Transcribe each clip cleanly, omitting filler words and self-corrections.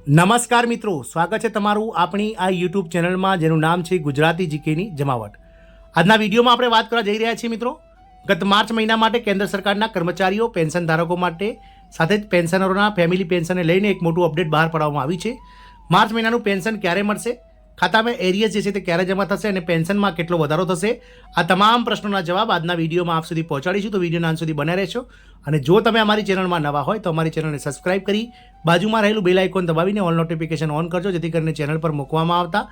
નમસ્કાર મિત્રો, સ્વાગત છે તમારું આપણી આ યુટ્યુબ ચેનલમાં જેનું નામ છે ગુજરાતી જીકેની જમાવટ. આજના વિડીયોમાં આપણે વાત કરવા જઈ રહ્યા છીએ મિત્રો. ગત માર્ચ મહિના માટે કેન્દ્ર સરકારના કર્મચારીઓ પેન્શન ધારકો માટે સાથે જ પેન્શનરોના ફેમિલી પેન્શનને લઈને એક મોટું અપડેટ બહાર પાડવામાં આવ્યું છે. માર્ચ મહિનાનું પેન્શન ક્યારે મળશે, ખાતામાં એરિયસ જે છે તે ક્યારે જમા થશે અને પેન્શનમાં કેટલો વધારો થશે, આ તમામ પ્રશ્નોના જવાબ આજના વિડીયોમાં આપ સુધી પહોંચાડીશું. તો વિડીયોના અંત સુધી બન્યા રહેશો અને જો તમે અમારી ચેનલમાં નવા હોય તો અમારી ચેનલને સબસ્ક્રાઇબ કરી બાજુમાં રહેલું બેલ આઇકોન દબાવીને ઓલ નોટિફિકેશન ઓન કરજો, જેથી કરીને ચેનલ પર મૂકવામાં આવતા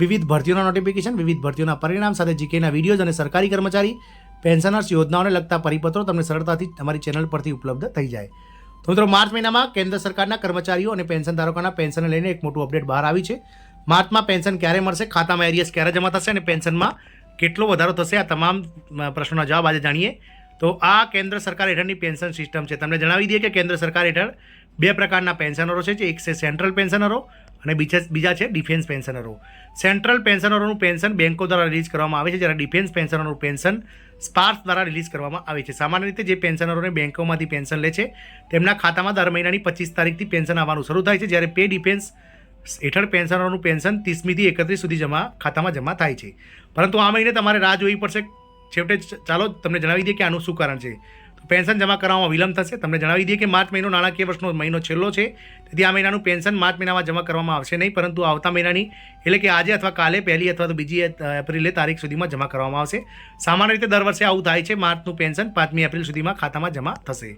વિવિધ ભરતીઓના નોટિફિકેશન, વિવિધ ભરતીઓના પરિણામ સાથે જીકેના વિડીયોઝ અને સરકારી કર્મચારી પેન્શનર્સ યોજનાઓને લગતા પરિપત્રો તમને સરળતાથી અમારી ચેનલ પરથી ઉપલબ્ધ થઈ જાય. તો મિત્રો, માર્ચ મહિનામાં કેન્દ્ર સરકારના કર્મચારીઓ અને પેન્શન ધારકોના પેન્શનને લઈને એક મોટું અપડેટ બહાર આવી છે. માર્ચમાં પેન્શન ક્યારે મળશે, ખાતામાં એરિયસ ક્યારે જમા થશે અને પેન્શનમાં કેટલો વધારો થશે, આ તમામ પ્રશ્નોના જવાબ આજે જાણીએ. તો આ કેન્દ્ર સરકાર હેઠળની પેન્શન સિસ્ટમ છે. તમને જણાવી દઈએ કે કેન્દ્ર સરકાર હેઠળ બે પ્રકારના પેન્શનરો છે. એક છે સેન્ટ્રલ પેન્શનરો અને બીજા છે ડિફેન્સ પેન્શનરો. સેન્ટ્રલ પેન્શનરોનું પેન્શન બેન્કો દ્વારા રિલીઝ કરવામાં આવે છે, જ્યારે ડિફેન્સ પેન્શનરોનું પેન્શન સ્પાર્ક દ્વારા રિલીઝ કરવામાં આવે છે. સામાન્ય રીતે જે પેન્શનરોને બેન્કોમાંથી પેન્શન લે છે તેમના ખાતામાં દર મહિનાની 25 તારીખથી પેન્શન આવવાનું શરૂ થાય છે, જ્યારે પે ડિફેન્સ હેઠળ પેન્શનરોનું પેન્શન 30મીથી 31 સુધી ખાતામાં જમા થાય છે. પરંતુ આ મહિને તમારે રાહ જોવી પડશે. છેવટે ચાલો તમને જણાવી દઈએ કે આનું શું કારણ છે. તો પેન્શન જમા કરવામાં વિલંબ થશે. તમને જણાવી દઈએ કે માર્ચ મહિનો નાણાકીય વર્ષનો મહિનો છેલ્લો છે, તેથી આ મહિનાનું પેન્શન માર્ચ મહિનામાં જમા કરવામાં આવશે નહીં, પરંતુ આવતા મહિનાની એટલે કે આજે અથવા કાલે 1લી અથવા તો 2જી એપ્રિલે તારીખ સુધીમાં જમા કરવામાં આવશે. સામાન્ય રીતે દર વર્ષે આવું થાય છે. માર્ચનું પેન્શન 5મી એપ્રિલ સુધીમાં ખાતામાં જમા થશે.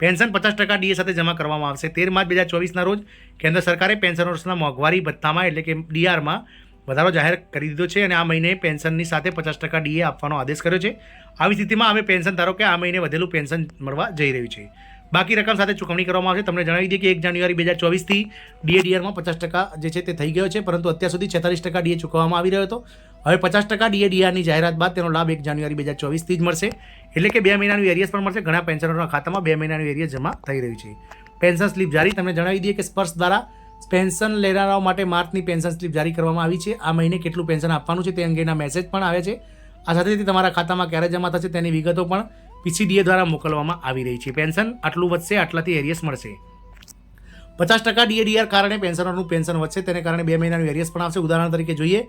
પેન્શન 50% ડીએ સાથે જમા કરવામાં આવશે. 13 માર્ચ 2024ના રોજ કેન્દ્ર સરકારે પેન્શનર્સના મોંઘવારી ભથ્થામાં એટલે કે ડીઆરમાં વધારો જાહેર કરી દીધો છે અને આ મહિને પેન્શનની સાથે 50% ડીએ આપવાનો આદેશ કર્યો છે. આવી સ્થિતિમાં હવે પેન્શન ધારકોને આ મહિને વધેલું પેન્શન મળવા જઈ રહ્યું છે. બાકી રકમ સાથે ચૂકવણી કરવામાં આવશે. તમને જણાવી દઈએ કે 1 જાન્યુઆરી 2024થી ડીઆરમાં 50% જે છે તે થઈ ગયો છે, પરંતુ અત્યાર સુધી 46% ડીએ ચૂકવવામાં આવી રહ્યો હતો. હવે 50% ડીઆરની જાહેરાત બાદ તેનો લાભ 1 જાન્યુઆરી 2024થી જ મળશે, એટલે કે 2 મહિનાનું એરિયસ પણ મળશે. ઘણા પેન્શનરોના ખાતામાં 2 મહિનાનું એરિયસ જમા થઈ રહ્યું છે. પેન્શન સ્લીપ જારી. તમને જણાવી દઈએ કે સ્પર્શ દ્વારા પેન્શન લેનારાઓ માટે માર્ચની પેન્શન સ્લીપ જારી કરવામાં આવી છે. આ મહિને કેટલું પેન્શન આપવાનું છે તે અંગેના મેસેજ પણ આવે છે. આ સાથે તમારા ખાતામાં ક્યારે જમા થશે તેની વિગતો પણ પીસીડીએ દ્વારા મોકલવામાં આવી રહી છે. પેન્શન આટલું વધશે, આટલાથી એરિયસ મળશે. 50% ડીઆર કારણે પેન્શનરનું પેન્શન વધશે, તેને કારણે 2 મહિનાનું એરિયસ પણ આવશે. ઉદાહરણ તરીકે જોઈએ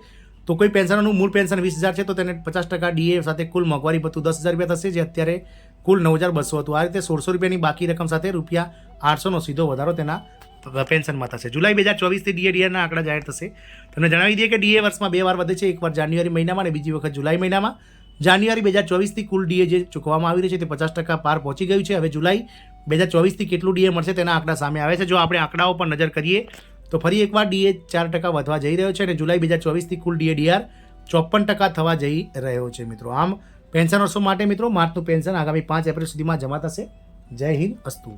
તો કોઈ પેન્શનરનું મૂળ પેન્શન 20,000 છે, તો તેને 50% ડીએ સાથે કુલ મોંઘવારી ભથ્થું 10,000 રૂપિયા થશે, જે અત્યારે કુલ 9,200 હતું. આ રીતે 1,600 રૂપિયાની બાકી રકમ સાથે ₹800નો સીધો વધારો તેના પેન્શનમાં થશે. જુલાઈ 2024થી ડીએના આંકડા જાહેર થશે. તમને જણાવી દઈએ કે ડીએ વર્ષમાં 2 વાર વધે છે, એકવાર જાન્યુઆરી મહિનામાં અને બીજી વખત જુલાઈ મહિનામાં. જાન્યુઆરી 2024થી કુલ ડીએ જે ચૂકવવામાં આવી રહી છે તે 50% પાર પહોંચી ગયું છે. હવે જુલાઈ 2024થી કેટલું ડીએ મળશે તેના આંકડા સામે આવે છે. જો આપણે આંકડાઓ પર નજર કરીએ તો ફરી એકવાર ડીએ 4% વધવા જઈ રહ્યો છે અને જુલાઈ 2024થી કુલ ડીઆર 54% થવા જઈ રહ્યો છે મિત્રો. આમ પેન્શનર્સો માટે મિત્રો માર્ચનું પેન્શન આગામી 5 એપ્રિલ સુધીમાં જમા થશે. જય હિન્દ, અસ્તુ.